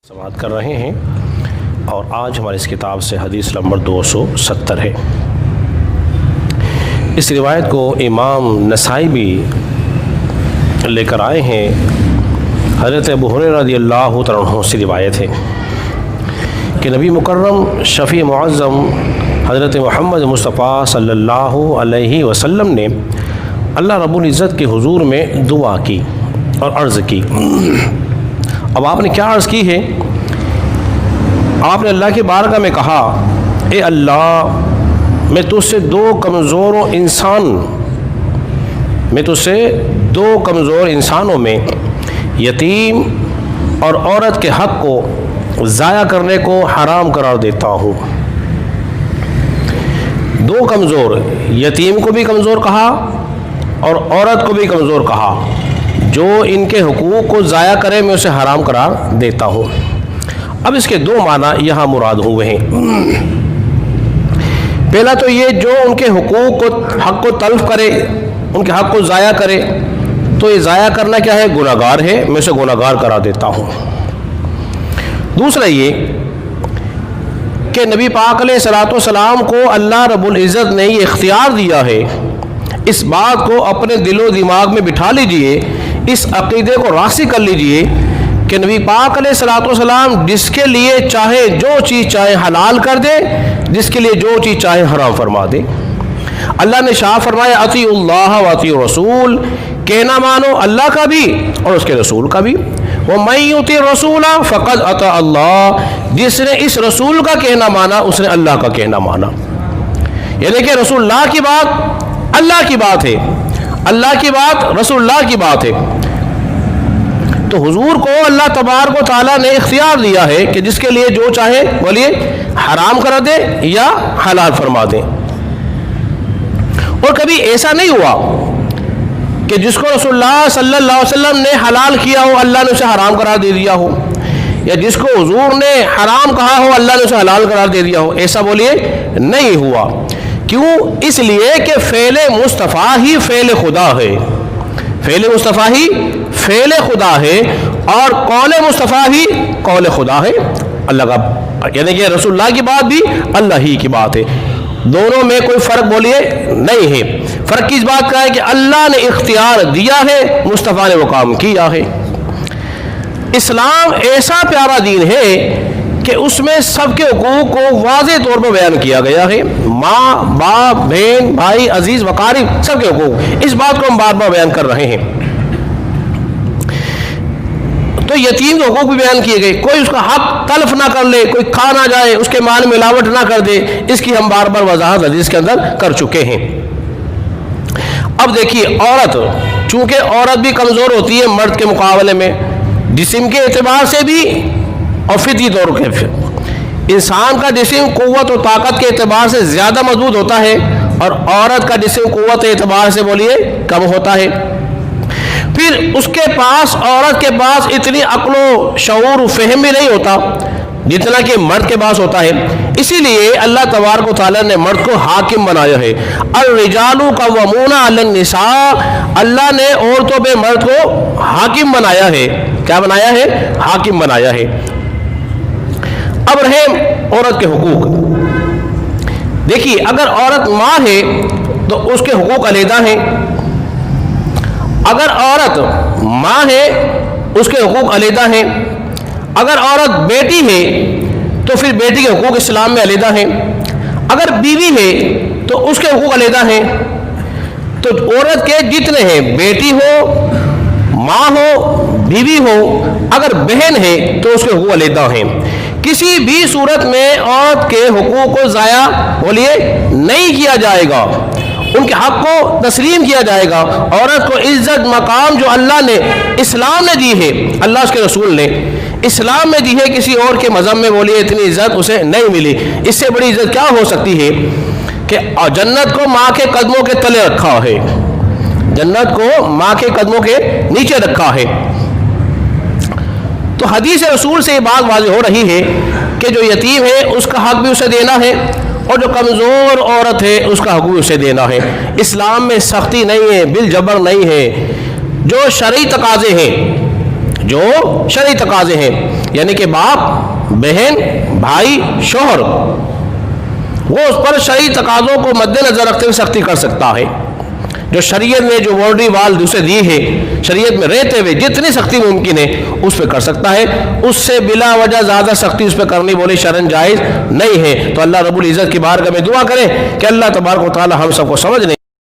سماعت کر رہے ہیں اور آج ہماری اس کتاب سے حدیث نمبر 270 ہے۔ اس روایت کو امام نسائی بھی لے کر آئے ہیں۔ حضرت ابو ہریرہ رضی اللہ تعالیٰ عنہ سے روایت ہے کہ نبی مکرم شفیع معظم حضرت محمد مصطفیٰ صلی اللہ علیہ وسلم نے اللہ رب العزت کے حضور میں دعا کی اور عرض کی۔ اب آپ نے کیا عرض کی ہے؟ آپ نے اللہ کی بارگاہ میں کہا، اے اللہ، میں تجھ سے دو کمزور انسانوں میں یتیم اور عورت کے حق کو ضائع کرنے کو حرام قرار دیتا ہوں۔ دو کمزور، یتیم کو بھی کمزور کہا اور عورت کو بھی کمزور کہا، جو ان کے حقوق کو ضائع کرے میں اسے حرام قرار دیتا ہوں۔ اب اس کے دو معنی یہاں مراد ہوئے ہیں۔ پہلا تو یہ جو ان کے حق کو تلف کرے، ان کے حق کو ضائع کرے، تو یہ ضائع کرنا کیا ہے؟ گناہگار ہے، میں اسے گناہگار قرار دیتا ہوں۔ دوسرا یہ کہ نبی پاک علیہ الصلوۃ والسلام کو اللہ رب العزت نے یہ اختیار دیا ہے، اس بات کو اپنے دل و دماغ میں بٹھا لیجئے، اس عقیدے کو راسخ کر لیجئے کہ نبی پاک علیہ الصلوۃ والسلام جس کے لیے چاہے جو چیز چاہے حلال کر دے، جس کے لیے جو چیز چاہے حرام فرما دے۔ اللہ نے شاہ فرمایا، اطیعوا اللہ و اطیعوا الرسول، کہنا مانو اللہ کا بھی اور اس کے رسول کا بھی۔ وَمَن يُطِعِ الرَّسُولَ فَقَدْ أَطَاعَ اللَّهَ، جس نے اس رسول کا کہنا مانا اس نے اللہ کا کہنا مانا۔ یعنی کہ رسول اللہ کی بات اللہ کی بات ہے، اللہ کی بات رسول اللہ کی بات ہے۔ تو حضور کو اللہ تبارک و تعالیٰ نے اختیار دیا ہے کہ جس کے لیے جو چاہے بولیے حرام کر دے یا حلال فرما دے۔ اور کبھی ایسا نہیں ہوا کہ جس کو رسول اللہ صلی اللہ علیہ وسلم نے حلال کیا ہو اللہ نے اسے حرام قرار دے دیا ہو، یا جس کو حضور نے حرام کہا ہو اللہ نے اسے حلال قرار دے دیا ہو، ایسا بولیے نہیں ہوا۔ کیوں؟ اس لیے کہ فعل مصطفیٰ ہی فعل خدا ہے، فعل مصطفیٰ ہی فعل خدا ہے، اور قول مصطفیٰ ہی قول خدا ہے اللہ کا، یعنی کہ رسول اللہ کی بات بھی اللہ ہی کی بات ہے۔ دونوں میں کوئی فرق بولیے نہیں ہے۔ فرق کس بات کا ہے کہ اللہ نے اختیار دیا ہے، مصطفیٰ نے وہ کام کیا ہے۔ اسلام ایسا پیارا دین ہے کہ اس میں سب کے حقوق کو واضح طور پر بیان کیا گیا ہے، ماں باپ بہن بھائی عزیز وقارب سب کے حقوق، اس بات کو ہم بار بار بیان کر رہے ہیں۔ تو یتیم کے حقوق بھی بیان کیے گئے، کوئی اس کا حق تلف نہ کر لے، کوئی کھا نہ جائے، اس کے مال میں ملاوٹ نہ کر دے، اس کی ہم بار بار وضاحت حدیث کے اندر کر چکے ہیں۔ اب دیکھیے، عورت، چونکہ عورت بھی کمزور ہوتی ہے مرد کے مقابلے میں، جسم کے اعتبار سے بھی اور فطری طور پہ انسان کا جسم قوت و طاقت کے اعتبار سے زیادہ مضبوط ہوتا ہے، اور عورت کا جسم قوت اعتبار سے بولیے کم ہوتا ہے۔ پھر اس کے پاس، عورت کے پاس اتنی عقل و شعور و فہم بھی نہیں ہوتا جتنا کہ مرد کے پاس ہوتا ہے۔ اسی لیے اللہ تبارک و تعالیٰ نے مرد کو حاکم بنایا ہے۔ الرجال قوامون علی النساء، اللہ نے عورتوں پہ مرد کو حاکم بنایا ہے۔ کیا بنایا ہے؟ حاکم بنایا ہے۔ اب رہے عورت کے حقوق۔ دیکھیے، اگر عورت ماں ہے تو اس کے حقوق علیحدہ ہیں، اگر عورت ماں ہے اس کے حقوق علیحدہ ہیں، اگر عورت بیٹی ہے تو پھر بیٹی کے حقوق اسلام میں علیحدہ ہیں، اگر بیوی ہے تو اس کے حقوق علیحدہ ہیں۔ تو عورت کے جتنے ہیں، بیٹی ہو، ماں ہو، بیوی ہو، اگر بہن ہے تو اس کے حقوق علیحدہ ہیں۔ کسی بھی صورت میں عورت کے حقوق کو ضائع بولیے نہیں کیا جائے گا، ان کے حق کو تسلیم کیا جائے گا۔ عورت کو عزت مقام جو اللہ نے اسلام نے دی ہے، اللہ اس کے رسول نے اسلام میں دی ہے، کسی اور کے مذہب میں بولیے اتنی عزت اسے نہیں ملی۔ اس سے بڑی عزت کیا ہو سکتی ہے کہ جنت کو ماں کے قدموں کے تلے رکھا ہے، جنت کو ماں کے قدموں کے نیچے رکھا ہے۔ تو حدیث رسول سے یہ بات واضح ہو رہی ہے کہ جو یتیم ہے اس کا حق بھی اسے دینا ہے، اور جو کمزور عورت ہے اس کا حق بھی اسے دینا ہے۔ اسلام میں سختی نہیں ہے، بالجبر نہیں ہے۔ جو شرعی تقاضے ہیں، جو شرعی تقاضے ہیں، یعنی کہ باپ، بہن، بھائی، شوہر، وہ اس پر شرعی تقاضوں کو مد نظر رکھتے ہوئے سختی کر سکتا ہے۔ جو شریعت نے جو باؤنڈری وال اسے دی ہے، شریعت میں رہتے ہوئے جتنی سختی ممکن ہے اس پہ کر سکتا ہے، اس سے بلا وجہ زیادہ سختی اس پہ کرنی بولے شرعاً جائز نہیں ہے۔ تو اللہ رب العزت کی بارگاہ میں دعا کریں کہ اللہ تبارک و تعالی ہم سب کو سمجھنے